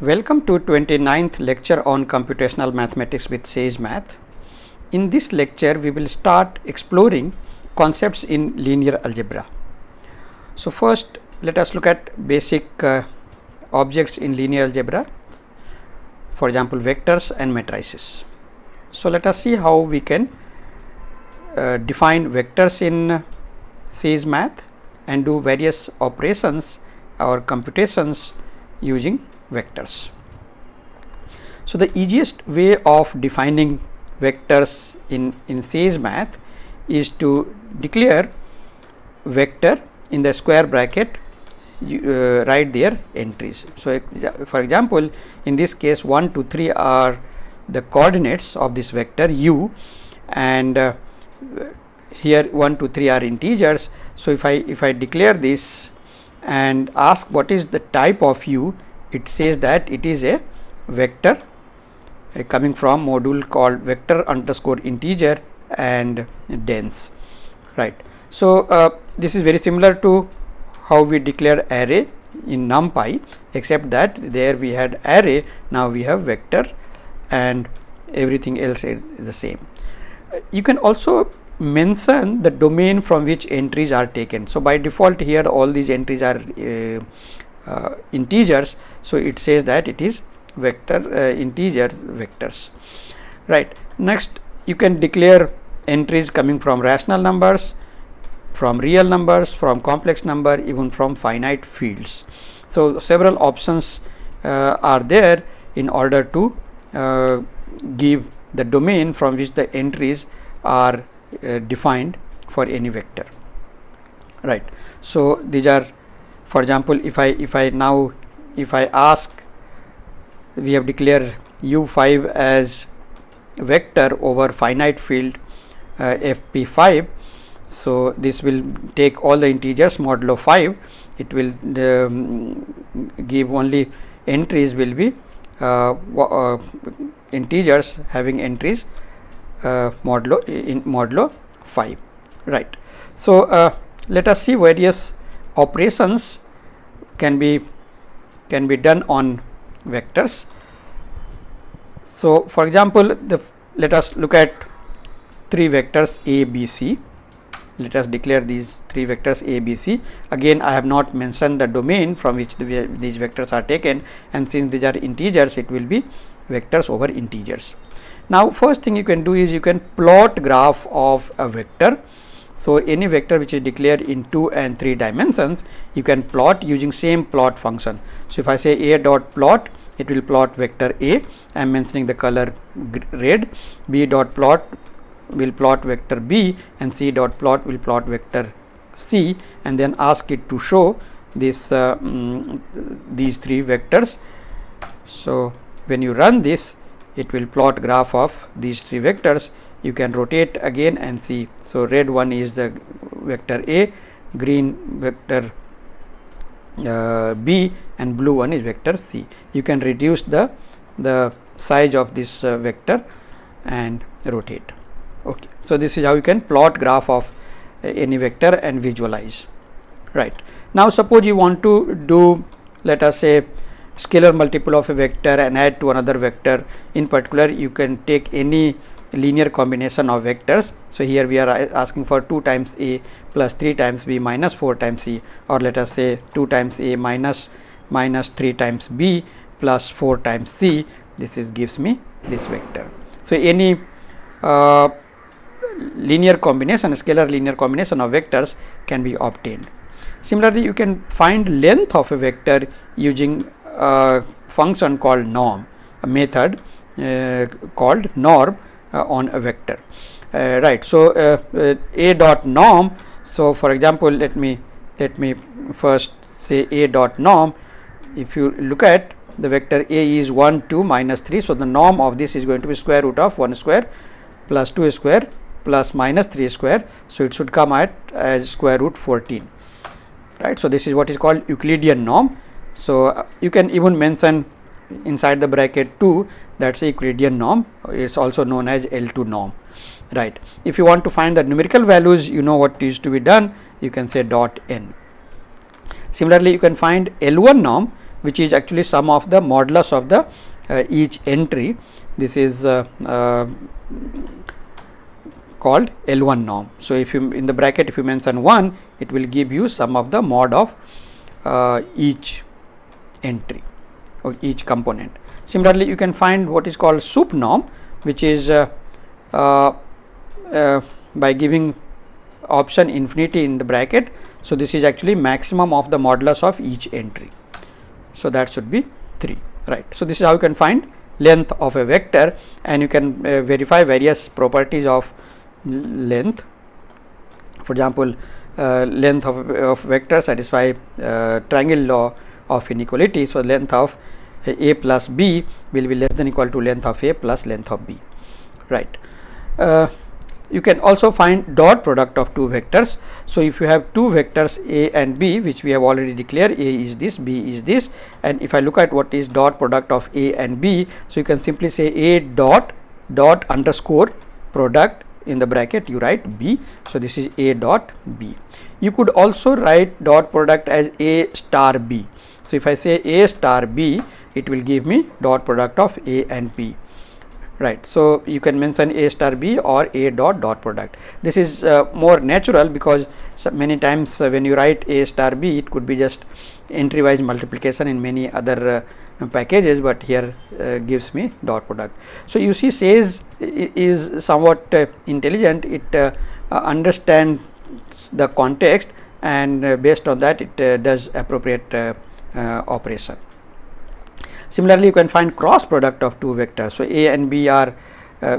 Welcome to 29th lecture on computational mathematics with Sage Math. In this lecture we will start exploring concepts in linear algebra. So first let us look at basic objects in linear algebra, for example vectors and matrices. So let us see how we can define vectors in Sage Math and do various operations or computations using vectors. So the easiest way of defining vectors in Sage Math is to declare vector in the square bracket, write their entries. So for example, in this case 1, 2, 3 are the coordinates of this vector u, and here 1, 2, 3 are integers. So if I declare this and ask what is the type of u, it says that it is a vector coming from module called vector underscore integer and dense, right. So this is very similar to how we declare array in NumPy, except that there we had array, now we have vector, and everything else is the same. You can also mention the domain from which entries are taken. So by default here all these entries are integers, so it says that it is vector integer vectors, right. Next you can declare entries coming from rational numbers, from real numbers, from complex number, even from finite fields. So several options are there in order to give the domain from which the entries are defined for any vector, right. So these are, for example, if I ask, we have declared u5 as vector over finite field fp5. So this will take all the integers modulo 5. It will give only entries will be integers having entries modulo 5, right. So let us see various operations can be done on vectors. So for example, let us look at three vectors a, b, c. Let us declare these three vectors a, b, c. Again I have not mentioned the domain from which these vectors are taken, and since these are integers it will be vectors over integers. Now first thing you can do is you can plot graph of a vector. So any vector which is declared in 2 and 3 dimensions, you can plot using same plot function. So if I say a dot plot, it will plot vector a. I am mentioning the color red. B dot plot will plot vector b, and c dot plot will plot vector c, and then ask it to show this these three vectors. So when you run this, it will plot graph of these three vectors. You can rotate again and see. So red one is the vector a, green vector b, and blue one is vector c. You can reduce the size of this vector and rotate. Okay, so this is how you can plot graph of any vector and visualize, right. Now suppose you want to do, let us say, scalar multiple of a vector and add to another vector. In particular, you can take any linear combination of vectors. So here we are asking for 2 times a plus 3 times b minus 4 times c, or let us say 2 times a minus 3 times b plus 4 times c. This gives me this vector. So any linear combination, scalar linear combination of vectors can be obtained. Similarly, you can find length of a vector using a function called norm, a method called norm on a vector, right. So a dot norm. So for example, let me first say a dot norm. If you look at the vector a is 1, 2, minus 3. So the norm of this is going to be square root of 1 square plus 2 square plus minus 3 square. So it should come at as square root 14, right. So this is what is called Euclidean norm. So you can even mention inside the bracket 2, that's a Euclidean norm. It's also known as L2 norm, right. If you want to find the numerical values, you know what is to be done, you can say dot n. Similarly, you can find L1 norm, which is actually sum of the modulus of the each entry. This is called L1 norm. So if you in the bracket, if you mention 1, it will give you sum of the mod of each entry or each component. Similarly, you can find what is called sup norm, which is by giving option infinity in the bracket. So this is actually maximum of the modulus of each entry. So that should be 3, right. So this is how you can find length of a vector, and you can verify various properties of length. For example, length of vector satisfy triangle law of inequality. So length of a plus b will be less than equal to length of a plus length of b, right. You can also find dot product of two vectors. So if you have two vectors a and b, which we have already declared, a is this, b is this, and if I look at what is dot product of a and b, so you can simply say a dot underscore product, in the bracket you write b. So this is a dot b. You could also write dot product as a star b. So if I say a star b, it will give me dot product of a and b, right. So you can mention a star b or a dot product. This is more natural, because many times when you write a star b, it could be just entry wise multiplication in many other packages, but here gives me dot product. So you see, SAYS is somewhat intelligent. It understands the context, and based on that it does appropriate operation. Similarly, you can find cross product of two vectors. So a and b are,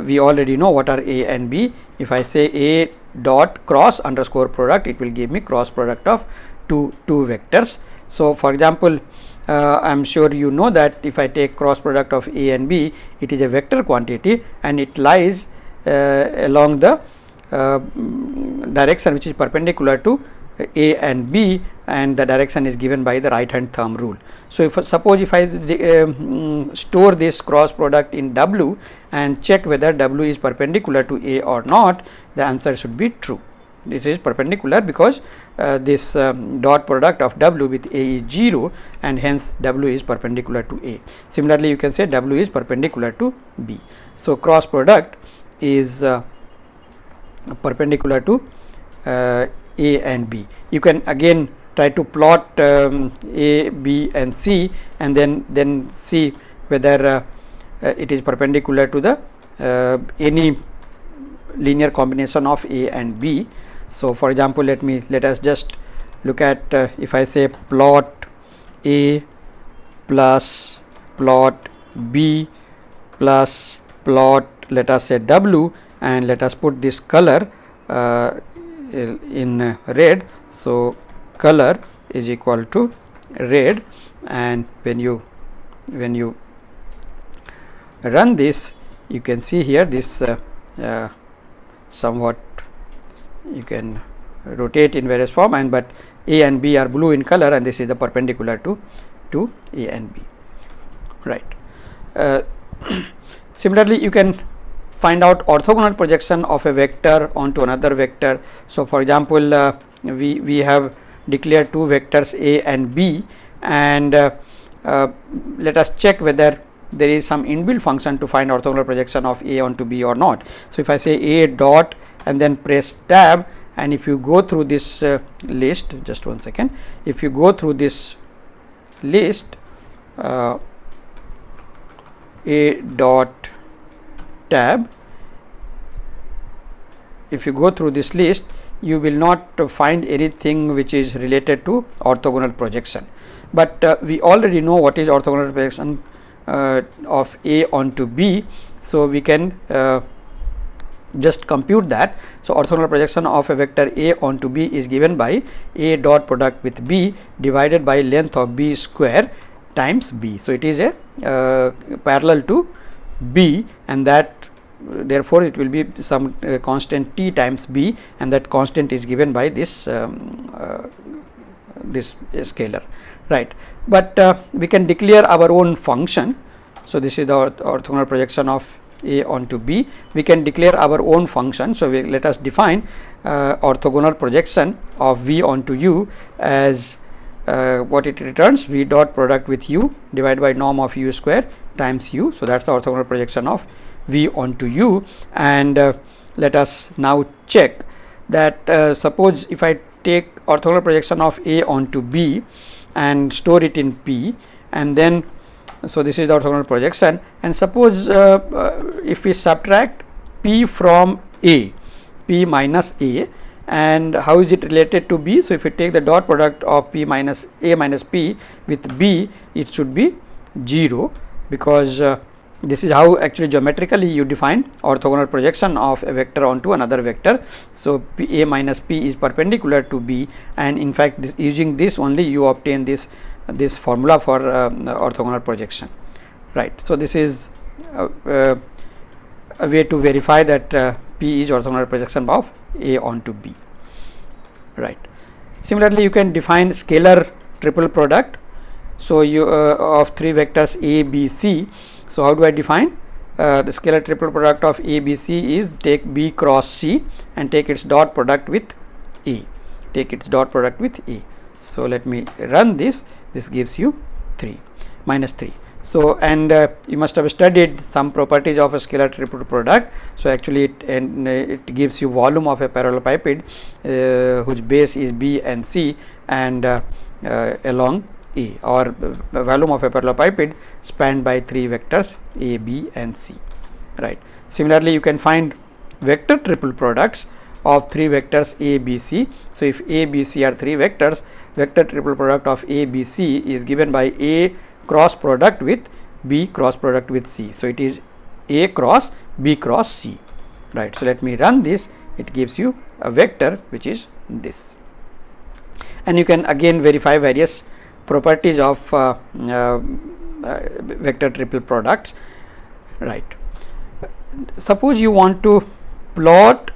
we already know what are a and b. If I say a dot cross underscore product, it will give me cross product of two vectors. So for example, I am sure you know that if I take cross product of a and b, it is a vector quantity, and it lies along the direction which is perpendicular to a and b, and the direction is given by the right hand thumb rule. So if suppose if I store this cross product in w and check whether w is perpendicular to a or not, the answer should be true. This is perpendicular because this dot product of w with a is 0, and hence w is perpendicular to a. Similarly, you can say w is perpendicular to b. So cross product is perpendicular to a and b. You can again try to plot a, b and c, and then see whether it is perpendicular to the any linear combination of a and b. So for example, let us just look at if I say plot a plus plot b plus plot, let us say w, and let us put this color in red. So color is equal to red, and when you run this, you can see here this somewhat you can rotate in various form, and but a and b are blue in color, and this is the perpendicular to a and b, right. Similarly, you can find out orthogonal projection of a vector onto another vector. So for example, we have declared two vectors a and b, and let us check whether there is some inbuilt function to find orthogonal projection of a onto b or not. So if I say a dot and then press tab, and if you go through this list, just one second, if you go through this list, a dot tab, if you go through this list, you will not find anything which is related to orthogonal projection, but we already know what is orthogonal projection of a onto b, so we can just compute that. So orthogonal projection of a vector a onto b is given by a dot product with b divided by length of b square times b. So it is a parallel to b, and that therefore it will be some constant t times b, and that constant is given by this this scalar, right. But we can declare our own function. So this is the orthogonal projection of a onto b. We can declare our own function. So let us define orthogonal projection of v onto u as what it returns, v dot product with u divided by norm of u square times u. So that's the orthogonal projection of v onto u. And let us now check that suppose if I take orthogonal projection of a onto b and store it in p, and then so this is the orthogonal projection, and suppose if we subtract p from a, p minus a, and how is it related to b? So if you take the dot product of p minus a minus p with b, it should be 0, because this is how actually geometrically you define orthogonal projection of a vector onto another vector. So p, a minus p is perpendicular to b, and in fact using this only you obtain this formula for orthogonal projection, right. So this is a way to verify that p is orthogonal projection of a onto b, right. Similarly, you can define scalar triple product, so you of three vectors a, b, c. So how do I define the scalar triple product of a, b, c? Is take b cross c and take its dot product with a, So let me run this. This gives you 3 minus 3. So and you must have studied some properties of a scalar triple product. So actually it gives you volume of a parallelepiped whose base is b and c, and along a, or volume of a parallelepiped spanned by three vectors a, b and c, right. Similarly, you can find vector triple products of three vectors a, b, c. So if a, b, c are three vectors, vector triple product of a, b, c is given by a cross product with b cross product with c. So it is a cross b cross c, right. So let me run this. It gives you a vector which is this, and you can again verify various properties of vector triple products, right. Suppose you want to plot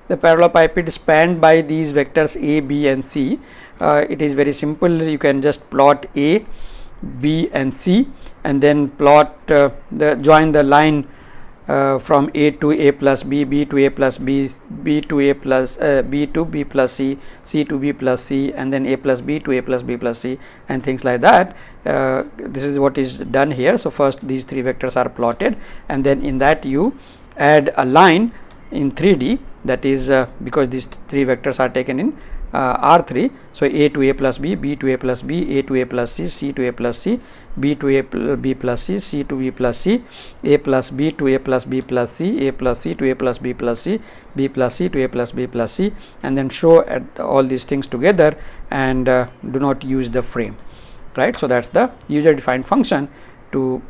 the parallelepiped spanned by these vectors a, b and c. It is very simple. You can just plot a, b and c, and then plot join the line from a to a plus b, b to a plus b, b to a plus b to b plus c, c to b plus c, and then a plus b to a plus b plus c, and things like that. This is what is done here. So first these three vectors are plotted, and then in that you add a line in 3D, that is because these three vectors are taken in R3. So a to a plus b, b to a plus b, a to a plus c, c to a plus c, b to a b plus c, c to b plus c, a plus b to a plus b plus c, a plus c to a plus b plus c, b plus c to a plus b plus c, and then show at all these things together, and do not use the frame, right. So that's the user defined function to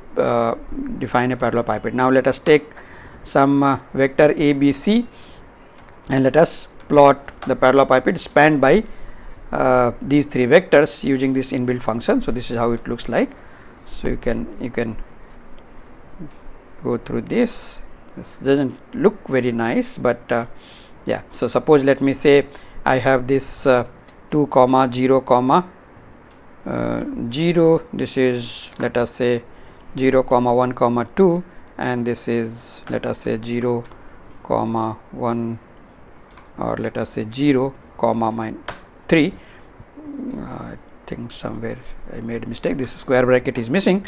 define a parallelepiped. Now let us take some vector a, b, c, and let us plot the parallelepiped spanned by these three vectors using this inbuilt function. So this is how it looks like. So you can go through this. This doesn't look very nice, but yeah. So suppose let me say I have this 2 comma 0 comma 0. This is, let us say, 0 comma 1 comma 2, and this is, let us say, 0 comma 1, or let us say 0 comma 3. I think somewhere I made a mistake. This square bracket is missing,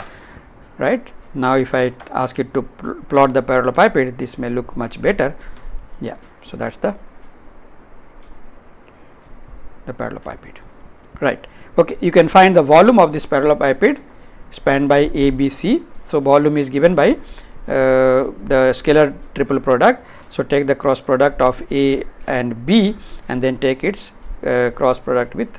right. Now if I ask it to plot the parallelepiped, this may look much better. Yeah. So that's the parallelepiped, right. Okay, you can find the volume of this parallelepiped spanned by a, b, c. So volume is given by the scalar triple product. So take the cross product of a and b, and then take its cross product with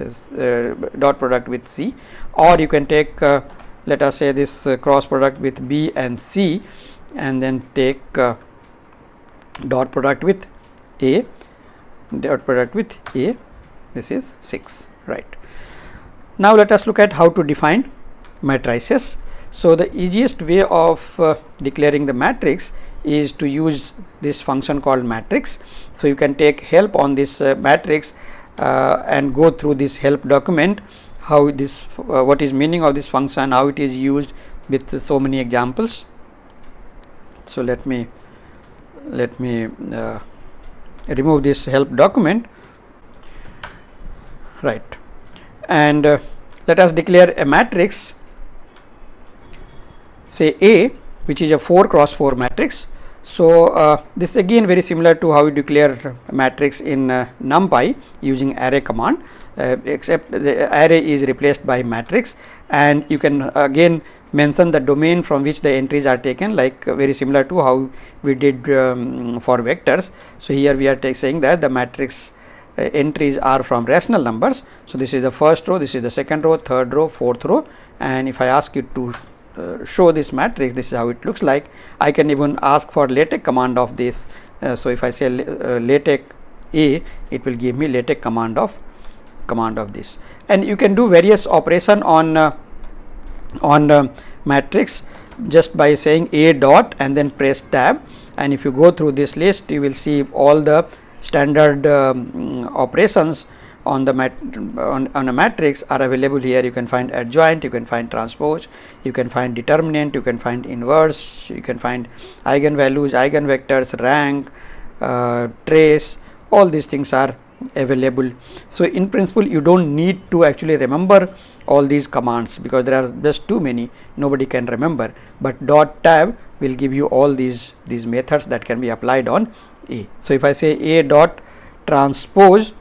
dot product with c, or you can take let us say this cross product with b and c, and then take dot product with a, this is 6, right. Now let us look at how to define matrices. So the easiest way of declaring the matrix is to use this function called matrix. So you can take help on this matrix and go through this help document, how this what is meaning of this function, how it is used with so many examples. So let me remove this help document, right. And let us declare a matrix, say A, which is a 4 cross 4 matrix. So this is again very similar to how we declare a matrix in NumPy using array command, except the array is replaced by matrix, and you can again mention the domain from which the entries are taken, like very similar to how we did for vectors. So here we are saying that the matrix entries are from rational numbers. So this is the first row, this is the second row, third row, fourth row, and if I ask you to show this matrix, this is how it looks like. I can even ask for LaTeX command of this. So if I say LaTeX A, it will give me LaTeX command of this, and you can do various operation on matrix just by saying A dot and then press tab, and if you go through this list, you will see all the standard operations on the on a matrix are available here. You can find adjoint, you can find transpose, you can find determinant, you can find inverse, you can find eigenvalues, eigenvectors, rank, trace. All these things are available. So in principle, you don't need to actually remember all these commands because there are just too many, nobody can remember, but dot tab will give you all these methods that can be applied on A. So if I say A dot transpose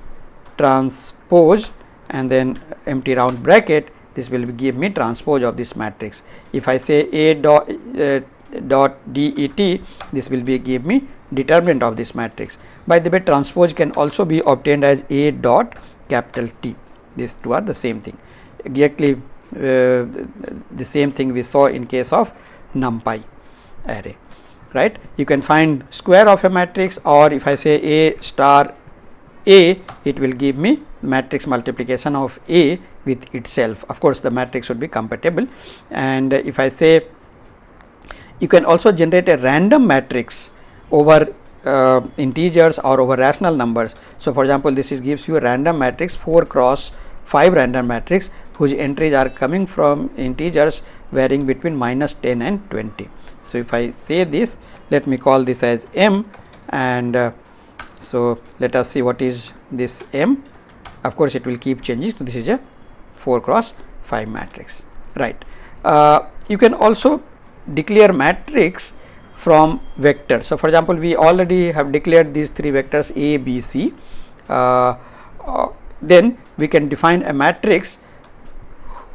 and then empty round bracket, this will give me transpose of this matrix. If I say A dot det, this will give me determinant of this matrix. By the way, transpose can also be obtained as A dot capital T. These two are the same thing, exactly the same thing we saw in case of NumPy array, right? You can find square of a matrix, or if I say A star A, it will give me matrix multiplication of A with itself. Of course, the matrix should be compatible. And if I say, you can also generate a random matrix over integers or over rational numbers. So for example, this gives you a random matrix, 4 cross 5 random matrix whose entries are coming from integers varying between -10 and 20. So if I say this, let me call this as M, and so let us see what is this M. Of course, it will keep changing. So this is a 4 cross 5 matrix, right? You can also declare matrix from vectors. So for example, we already have declared these 3 vectors A, B, C. Then we can define a matrix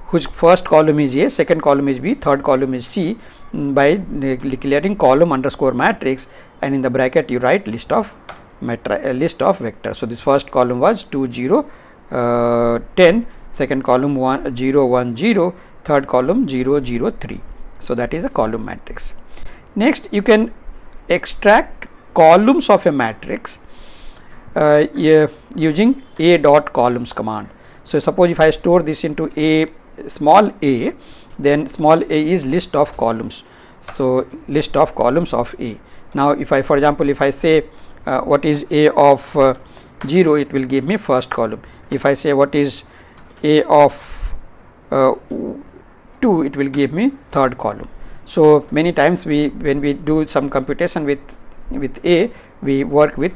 whose first column is A, second column is B, third column is C by declaring column underscore matrix, and in the bracket you write list of vectors. So this first column was 2 0 10, second column 1 0 1 0, third column 0 0 3. So that is a column matrix. Next, you can extract columns of a matrix using A dot columns command. So suppose if I store this into A small a, then small a is list of columns. So list of columns of A. Now if I, for example, if I say what is A of 0, it will give me first column. If I say what is A of 2, it will give me third column. So many times when we do some computation with A, we work with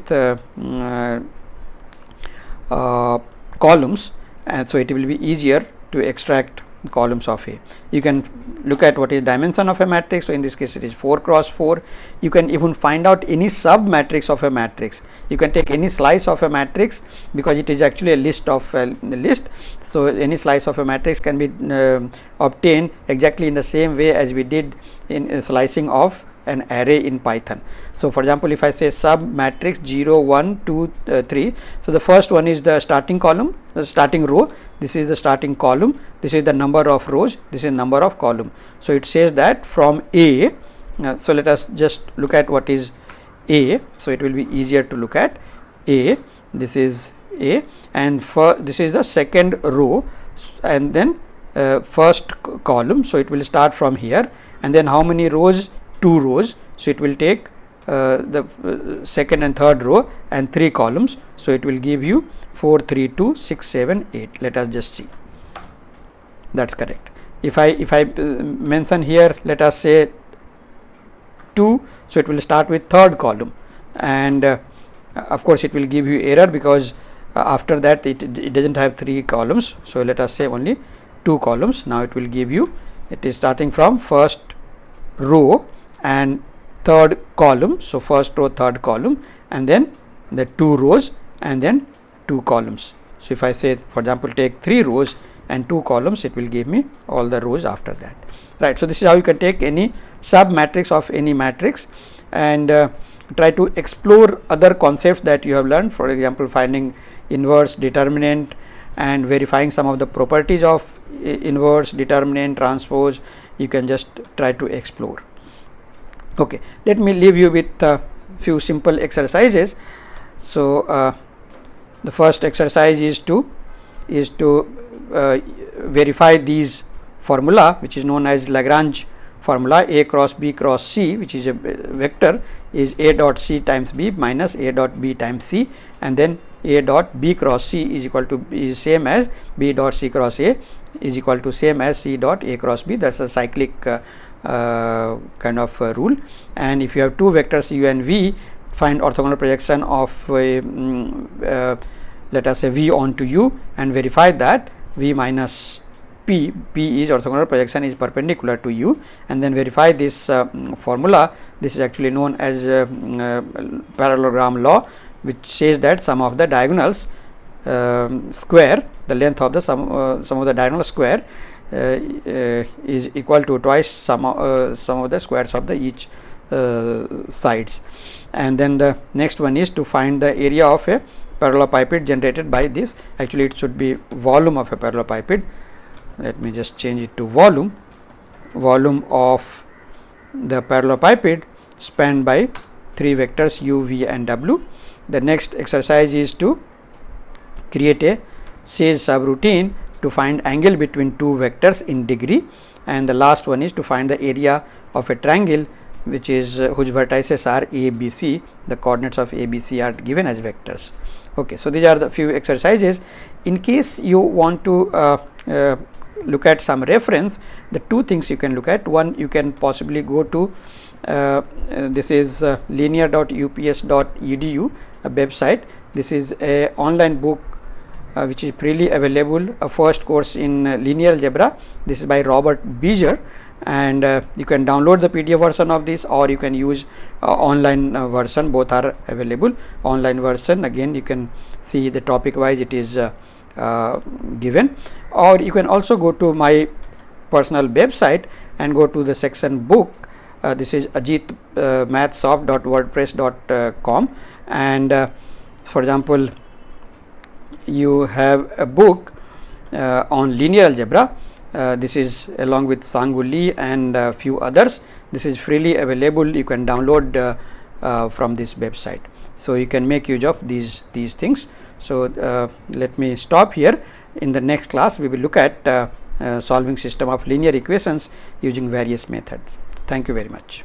columns, and so it will be easier to extract columns of A. You can look at what is dimension of a matrix. So in this case it is 4 cross 4. You can even find out any sub matrix of a matrix. You can take any slice of a matrix because it is actually a list of a list. So any slice of a matrix can be obtained exactly in the same way as we did in slicing of an array in Python. So for example, if I say sub matrix 0 1 2 3, so the first one is the starting column, the starting row, this is the starting column, this is the number of rows, this is number of column. So it says that from A, so let us just look at what is A. So it will be easier to look at A. This is A, and for this is the second row, and then first column. So it will start from here, and then how many rows? 2 rows. So it will take the second and third row and 3 columns. So it will give you 4 3 2 6 7 8. Let us just see. That's correct. If I mention here, let us say 2, so it will start with third column, and of course it will give you error because after that it doesn't have 3 columns. So let us say only 2 columns. Now it will give you, it is starting from first row and third column. So first row, third column, and then the 2 rows and then 2 columns. So if I say, for example, take 3 rows and 2 columns, it will give me all the rows after that, right. So this is how you can take any sub matrix of any matrix and try to explore other concepts that you have learned, for example, finding inverse, determinant, and verifying some of the properties of inverse, determinant, transpose. You can just try to explore. Okay, let me leave you with a few simple exercises. So the first exercise is to verify these formula, which is known as Lagrange formula. A cross B cross C, which is a vector, is A dot C times B minus A dot B times C, and then A dot B cross C is equal to, is same as B dot C cross A is equal to same as C dot A cross B. That's a cyclic kind of rule. And if you have 2 vectors U and V, find orthogonal projection of let us say V onto U, and verify that V minus P is orthogonal projection is perpendicular to U, and then verify this formula. This is actually known as parallelogram law, which says that sum of the diagonals square, the length of the sum of the diagonal square is equal to twice sum of the squares of the each sides. And then the next one is to find the area of a parallelepiped generated by this. Actually it should be volume of a parallelepiped. Let me just change it to volume of the parallelepiped spanned by 3 vectors U, V and W. The next exercise is to create a Sage subroutine to find angle between 2 vectors in degree, and the last one is to find the area of a triangle which is whose vertices are A, B, C. The coordinates of A, B, C are given as vectors. Okay, so these are the few exercises. In case you want to look at some reference, the 2 things you can look at. One, you can possibly go to this is linear.ups.edu, a website. This is a online book which is freely available, a first course in linear algebra. This is by Robert Beeger, and you can download the PDF version of this, or you can use online version. Both are available. Online version, again you can see the topic wise it is given, or you can also go to my personal website and go to the section book. This is ajitmathsoft.wordpress.com, and for example, you have a book on linear algebra. This is along with Sang-Woo Lee and a few others. This is freely available. You can download from this website. So you can make use of these things. So let me stop here. In the next class, we will look at solving system of linear equations using various methods. Thank you very much.